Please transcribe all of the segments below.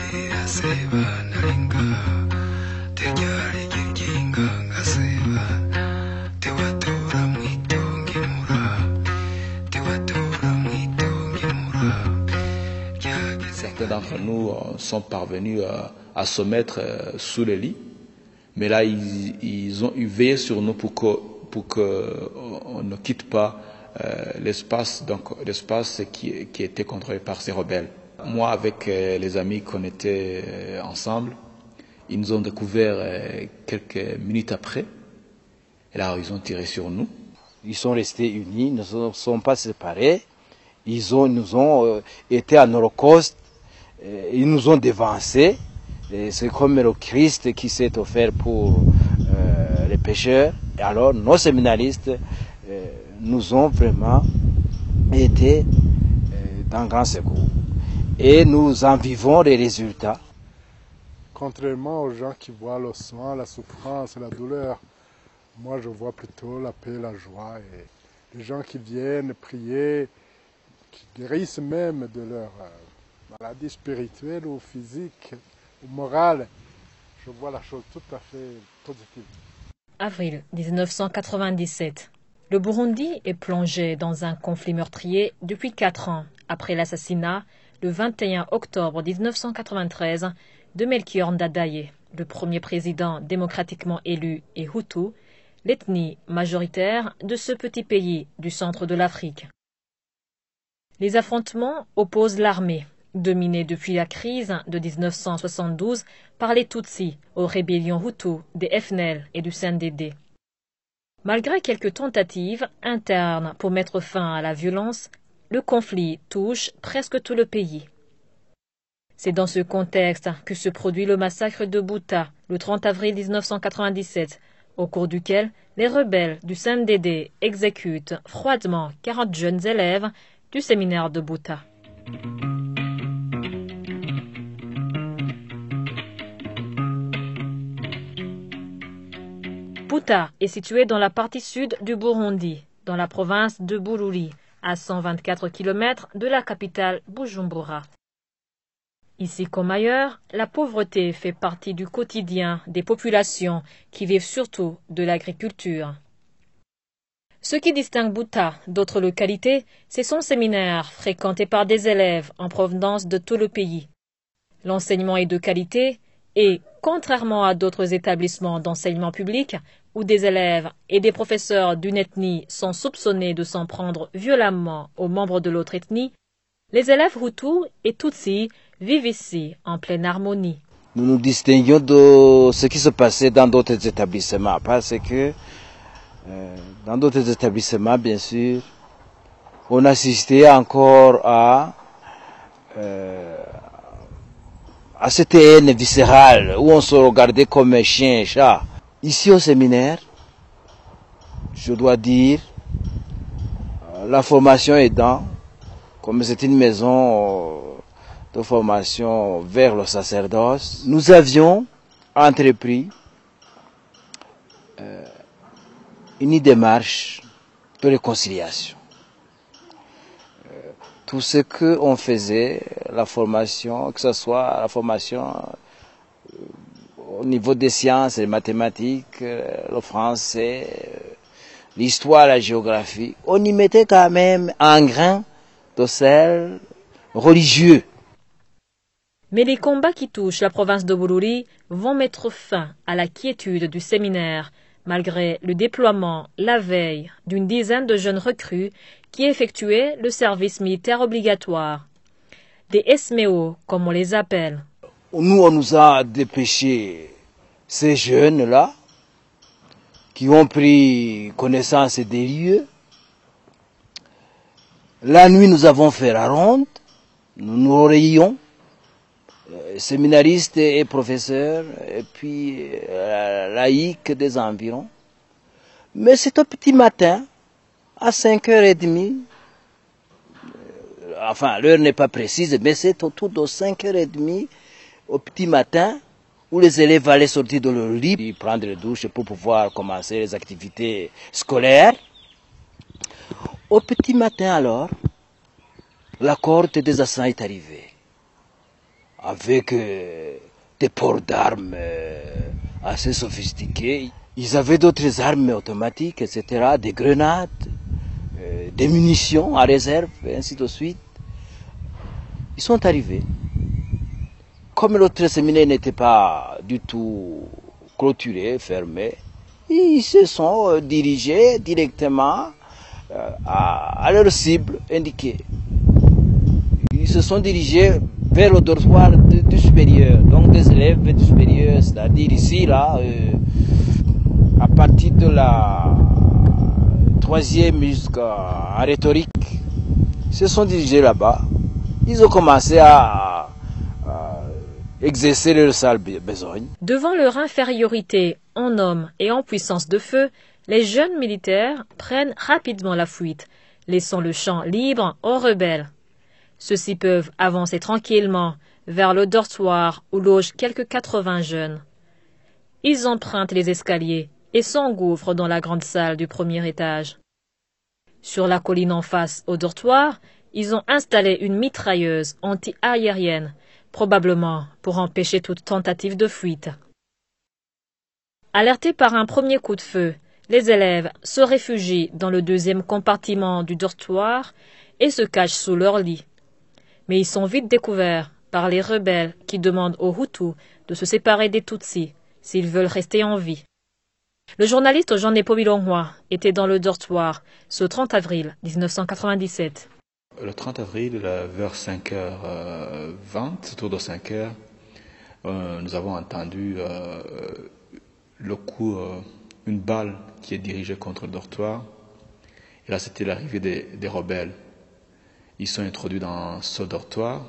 Certains d'entre nous sont parvenus à se mettre sous le lit, mais là ils ont veillé sur nous pour qu'on ne quitte pas l'espace qui était contrôlé par ces rebelles. Moi, avec les amis qu'on était ensemble, ils nous ont découvert quelques minutes après, et là ils ont tiré sur nous. Ils sont restés unis, ne se sont pas séparés, nous ont été en holocauste, ils nous ont dévancés. C'est comme le Christ qui s'est offert pour les pécheurs. Et alors nos séminaristes nous ont vraiment été d'un grand secours. Et nous en vivons les résultats. Contrairement aux gens qui voient le soin, la souffrance, la douleur, moi je vois plutôt la paix, la joie. Et les gens qui viennent prier, qui guérissent même de leur maladie spirituelle ou physique ou morale, je vois la chose tout à fait positive. Avril 1997. Le Burundi est plongé dans un conflit meurtrier depuis 4 ans après l'assassinat, le 21 octobre 1993, de Melchior Ndadaye, le premier président démocratiquement élu et Hutu, l'ethnie majoritaire de ce petit pays du centre de l'Afrique. Les affrontements opposent l'armée, dominée depuis la crise de 1972 par les Tutsis aux rébellions Hutus des FNL et du CNDD. Malgré quelques tentatives internes pour mettre fin à la violence, le conflit touche presque tout le pays. C'est dans ce contexte que se produit le massacre de Buta le 30 avril 1997, au cours duquel les rebelles du CNDD exécutent froidement 40 jeunes élèves du séminaire de Buta. Buta est situé dans la partie sud du Burundi, dans la province de Bururi, à 124 km de la capitale Bujumbura. Ici comme ailleurs, la pauvreté fait partie du quotidien des populations qui vivent surtout de l'agriculture. Ce qui distingue Buta d'autres localités, c'est son séminaire fréquenté par des élèves en provenance de tout le pays. L'enseignement est de qualité et, contrairement à d'autres établissements d'enseignement public, où des élèves et des professeurs d'une ethnie sont soupçonnés de s'en prendre violemment aux membres de l'autre ethnie, les élèves Hutus et Tutsis vivent ici en pleine harmonie. Nous nous distinguons de ce qui se passait dans d'autres établissements, parce que dans d'autres établissements, bien sûr, on assistait encore à cette haine viscérale, où on se regardait comme un chien et chat. Ici au séminaire, je dois dire, la formation aidant, comme c'est une maison de formation vers le sacerdoce, nous avions entrepris une démarche de réconciliation. Tout ce qu'on faisait, la formation, que ce soit la formation au niveau des sciences, les mathématiques, le français, l'histoire, la géographie, on y mettait quand même un grain de sel religieux. Mais les combats qui touchent la province de Bururi vont mettre fin à la quiétude du séminaire, malgré le déploiement, la veille, d'une dizaine de jeunes recrues qui effectuaient le service militaire obligatoire. Des SMEO, comme on les appelle. Nous, on nous a dépêché ces jeunes-là, qui ont pris connaissance des lieux. La nuit, nous avons fait la ronde, nous nous rayions, séminaristes et professeurs, et puis laïcs des environs. Mais c'est au petit matin, à 5h30, enfin l'heure n'est pas précise, mais c'est autour de 5h30 au petit matin, où les élèves allaient sortir de leur lit, prendre les douches pour pouvoir commencer les activités scolaires. Au petit matin alors, la cohorte des assassins est arrivée. avec des ports d'armes assez sophistiqués. Ils avaient d'autres armes automatiques, etc., des grenades, des munitions à réserve, et ainsi de suite. Ils sont arrivés. Comme l'autre séminaire n'était pas du tout clôturé, fermé, ils se sont dirigés directement à leur cible indiquée. Ils se sont dirigés vers le dortoir du supérieur, donc des élèves du supérieur, c'est-à-dire ici, là, à partir de la 3e jusqu'à rhétorique, ils se sont dirigés là-bas. Ils ont commencé à exercer leur sale besogne. Devant leur infériorité en hommes et en puissance de feu, les jeunes militaires prennent rapidement la fuite, laissant le champ libre aux rebelles. Ceux-ci peuvent avancer tranquillement vers le dortoir où logent quelques 80 jeunes. Ils empruntent les escaliers et s'engouffrent dans la grande salle du premier étage. Sur la colline en face au dortoir, ils ont installé une mitrailleuse anti-aérienne, probablement pour empêcher toute tentative de fuite. Alertés par un premier coup de feu, les élèves se réfugient dans le 2e compartiment du dortoir et se cachent sous leur lit. Mais ils sont vite découverts par les rebelles qui demandent aux Hutus de se séparer des Tutsis s'ils veulent rester en vie. Le journaliste Jean Nepomuceno était dans le dortoir ce 30 avril 1997. Le 30 avril, vers 5h20, autour de 5h, nous avons entendu le coup, une balle qui est dirigée contre le dortoir. Et là, c'était l'arrivée des rebelles. Ils sont introduits dans ce dortoir.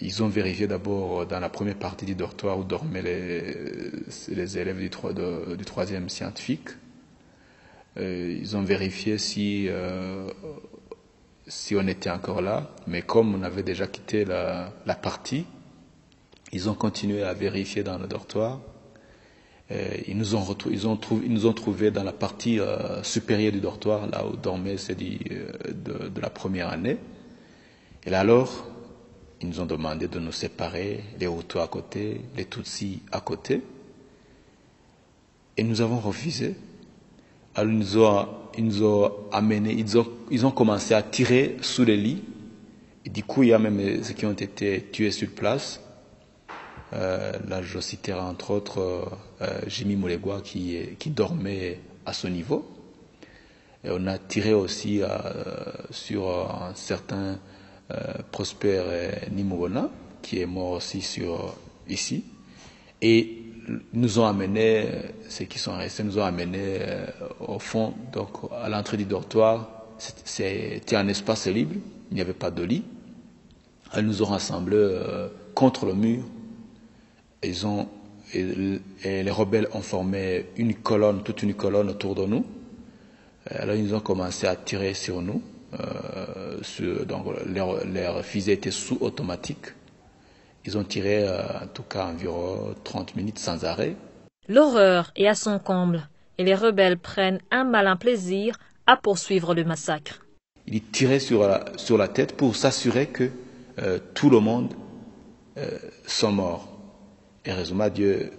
Ils ont vérifié d'abord dans la première partie du dortoir où dormaient les élèves du 3e scientifique. Ils ont vérifié si on était encore là, mais comme on avait déjà quitté la partie, ils ont continué à vérifier dans le dortoir. Ils nous ont trouvé dans la partie supérieure du dortoir, là où dormaient ceux de la première année. Et là alors, ils nous ont demandé de nous séparer, les Hutus à côté, les Tutsis à côté. Et nous avons refusé. Alors ils nous ont amenés, ils ont commencé à tirer sous les lits. Et du coup, il y a même ceux qui ont été tués sur place. Là, je citerai entre autres Jimmy Mulegwa qui dormait à ce niveau. Et on a tiré aussi sur un certain Prosper Nimobona qui est mort aussi ici. Et nous ont amenés, ceux qui sont restés, nous ont amenés au fond, donc à l'entrée du dortoir. C'était un espace libre, il n'y avait pas de lit. Ils nous ont rassemblés contre le mur. Et les rebelles ont formé toute une colonne autour de nous. Alors ils ont commencé à tirer sur nous. Donc leurs fusées étaient sous-automatiques. Ils ont tiré en tout cas environ 30 minutes sans arrêt. L'horreur est à son comble et les rebelles prennent un malin plaisir à poursuivre le massacre. Ils tiraient sur la tête pour s'assurer que tout le monde sont morts. Heureusement, Dieu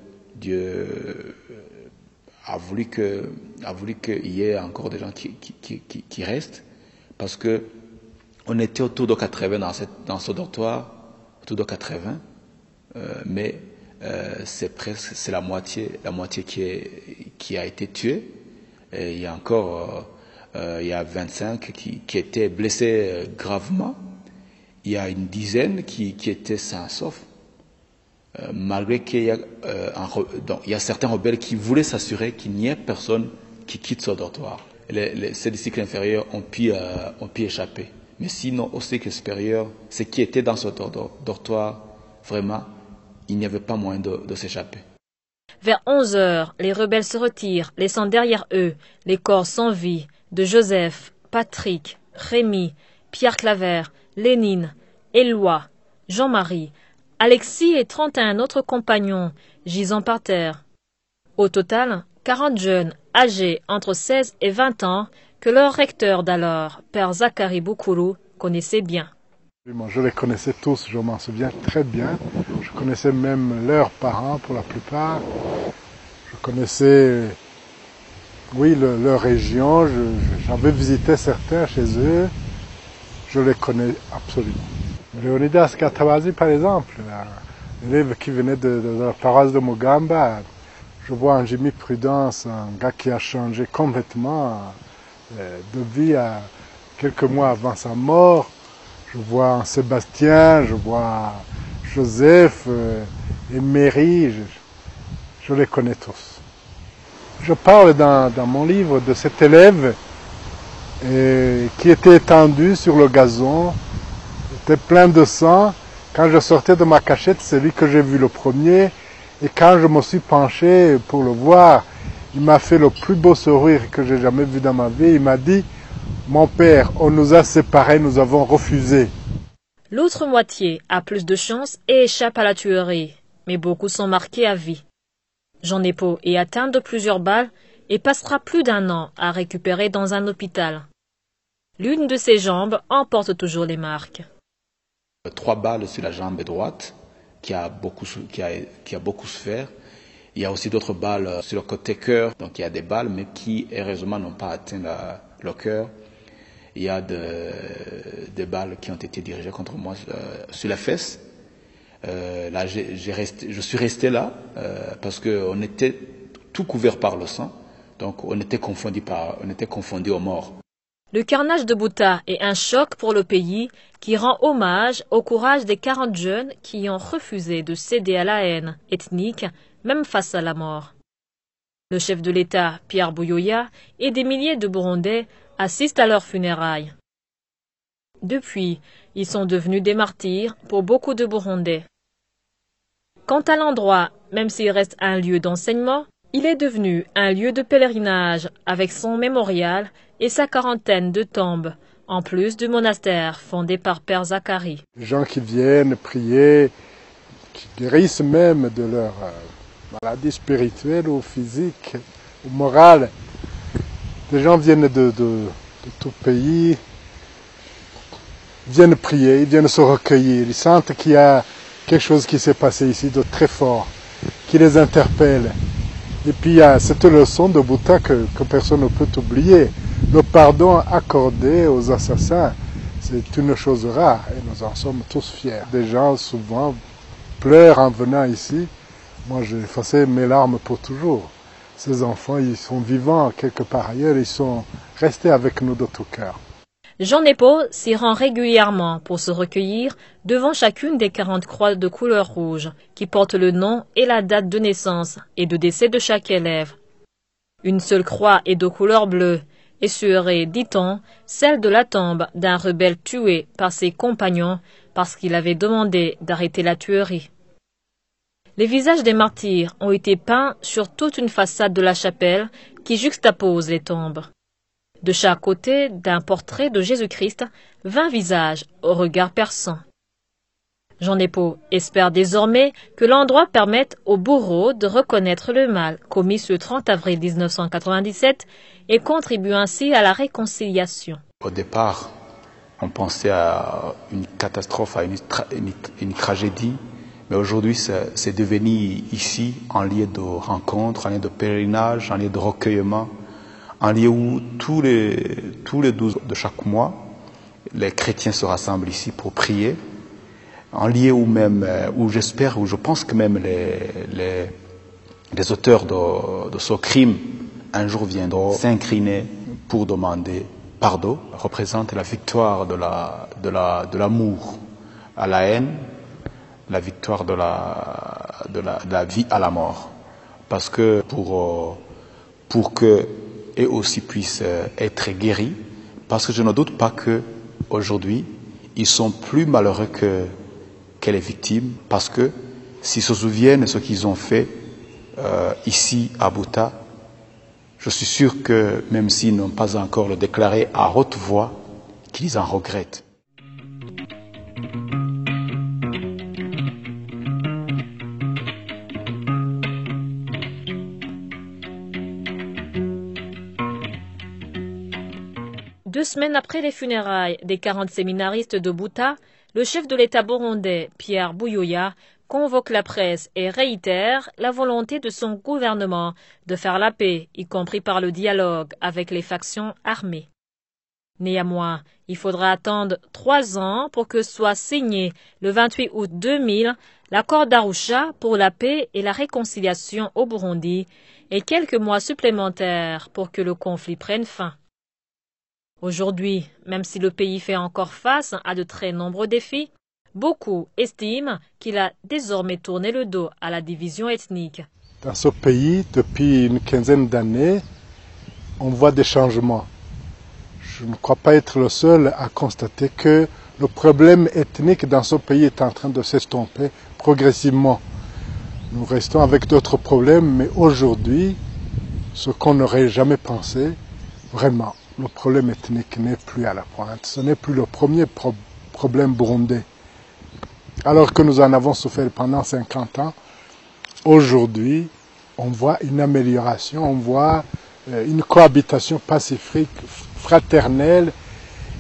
a voulu qu'il y ait encore des gens qui restent, parce que on était autour de 80 dans ce dortoir, autour de 80, mais c'est la moitié qui a été tuée. Et il y a encore il y a 25 qui étaient blessés gravement. Il y a une dizaine qui étaient sains et saufs. Malgré qu'il y a certains rebelles qui voulaient s'assurer qu'il n'y ait personne qui quitte ce dortoir. Ceux du cycle inférieur ont pu échapper. Mais sinon, au cycle supérieur, ceux qui étaient dans ce dortoir, vraiment, il n'y avait pas moyen de s'échapper. Vers 11 heures, les rebelles se retirent, laissant derrière eux les corps sans vie de Joseph, Patrick, Rémi, Pierre Claver, Lénine, Éloi, Jean-Marie, Alexis et 31 autres compagnons gisant par terre. Au total, 40 jeunes âgés entre 16 et 20 ans que leur recteur d'alors, Père Zacharie Boukourou, connaissait bien. Je les connaissais tous, je m'en souviens très bien. Je connaissais même leurs parents pour la plupart. Je connaissais, oui, leur région. J'avais visité certains chez eux. Je les connais absolument. Léonidas Gatabazi, par exemple, l'élève qui venait de la paroisse de Mugamba, je vois en Jimmy Prudence un gars qui a changé complètement de vie quelques mois avant sa mort. Je vois Sébastien, je vois Joseph, Emery, je les connais tous. Je parle dans mon livre de cet élève qui était étendu sur le gazon, était plein de sang. Quand je sortais de ma cachette, c'est lui que j'ai vu le premier. Et quand je me suis penché pour le voir, il m'a fait le plus beau sourire que j'ai jamais vu dans ma vie. Il m'a dit: mon père, on nous a séparés, nous avons refusé. L'autre moitié a plus de chance et échappe à la tuerie, mais beaucoup sont marqués à vie. Jean Nepo est atteint de plusieurs balles et passera plus d'1 an à récupérer dans un hôpital. L'une de ses jambes emporte toujours les marques. 3 balles sur la jambe droite qui a beaucoup souffert. Il y a aussi d'autres balles sur le côté cœur, donc il y a des balles mais qui heureusement n'ont pas atteint le cœur. Il y a des balles qui ont été dirigées contre moi sur la fesse. Là, je suis resté là parce qu'on était tout couvert par le sang, donc on était confondu aux morts. Le carnage de Bouta est un choc pour le pays qui rend hommage au courage des 40 jeunes qui ont refusé de céder à la haine ethnique, même face à la mort. Le chef de l'État, Pierre Buyoya, et des milliers de Burundais assistent à leurs funérailles. Depuis, ils sont devenus des martyrs pour beaucoup de Burundais. Quant à l'endroit, même s'il reste un lieu d'enseignement, il est devenu un lieu de pèlerinage avec son mémorial et sa quarantaine de tombes, en plus du monastère fondé par Père Zacharie. Les gens qui viennent prier, qui guérissent même de leur maladie spirituelle ou physique ou morale. Les gens viennent de tout pays, viennent prier, ils viennent se recueillir. Ils sentent qu'il y a quelque chose qui s'est passé ici de très fort, qui les interpelle. Et puis il y a cette leçon de Bouta que personne ne peut oublier. Le pardon accordé aux assassins, c'est une chose rare et nous en sommes tous fiers. Des gens souvent pleurent en venant ici. Moi j'ai effacé mes larmes pour toujours. Ces enfants, ils sont vivants quelque part ailleurs, ils sont restés avec nous de tout cœur. Jean Nepo s'y rend régulièrement pour se recueillir devant chacune des 40 croix de couleur rouge qui portent le nom et la date de naissance et de décès de chaque élève. Une seule croix est de couleur bleue et serait, dit-on, celle de la tombe d'un rebelle tué par ses compagnons parce qu'il avait demandé d'arrêter la tuerie. Les visages des martyrs ont été peints sur toute une façade de la chapelle qui juxtapose les tombes. De chaque côté d'un portrait de Jésus-Christ, 20 visages au regard perçant. Jean Nepo espère désormais que l'endroit permette aux bourreaux de reconnaître le mal commis le 30 avril 1997 et contribue ainsi à la réconciliation. Au départ, on pensait à une catastrophe, à une tragédie, mais aujourd'hui c'est devenu ici un lieu de rencontre, un lieu de pèlerinage, un lieu de recueillement, un lieu où tous les 12 de chaque mois, les chrétiens se rassemblent ici pour prier. Un lieu où je pense que même les auteurs de ce crime un jour viendront s'incliner pour demander pardon, représente la victoire de l'amour à la haine, la victoire de la vie à la mort. Parce que pour que eux aussi puissent être guéris, parce que je ne doute pas que aujourd'hui ils sont plus malheureux que les victimes, parce que s'ils se souviennent de ce qu'ils ont fait ici à Bouta, je suis sûr que même s'ils n'ont pas encore le déclaré à haute voix, qu'ils en regrettent. Deux semaines après les funérailles des 40 séminaristes de Bouta, le chef de l'État burundais, Pierre Buyoya, convoque la presse et réitère la volonté de son gouvernement de faire la paix, y compris par le dialogue avec les factions armées. Néanmoins, il faudra attendre 3 ans pour que soit signé le 28 août 2000 l'accord d'Arusha pour la paix et la réconciliation au Burundi et quelques mois supplémentaires pour que le conflit prenne fin. Aujourd'hui, même si le pays fait encore face à de très nombreux défis, beaucoup estiment qu'il a désormais tourné le dos à la division ethnique. Dans ce pays, depuis une quinzaine d'années, on voit des changements. Je ne crois pas être le seul à constater que le problème ethnique dans ce pays est en train de s'estomper progressivement. Nous restons avec d'autres problèmes, mais aujourd'hui, ce qu'on n'aurait jamais pensé, vraiment, le problème ethnique n'est plus à la pointe. Ce n'est plus le premier problème burundais. Alors que nous en avons souffert pendant 50 ans, aujourd'hui, on voit une amélioration, on voit une cohabitation pacifique, fraternelle,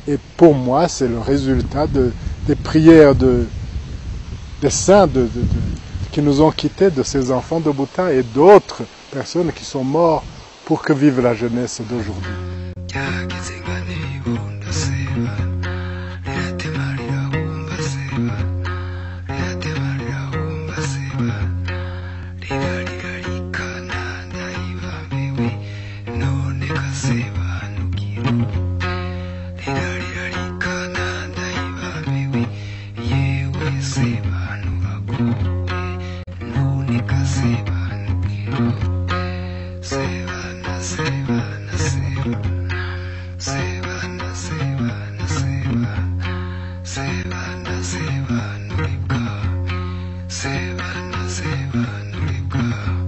et pour moi, c'est le résultat des prières des saints qui nous ont quittés, de ces enfants de Bhoutan et d'autres personnes qui sont morts pour que vive la jeunesse d'aujourd'hui. Seva nuribwa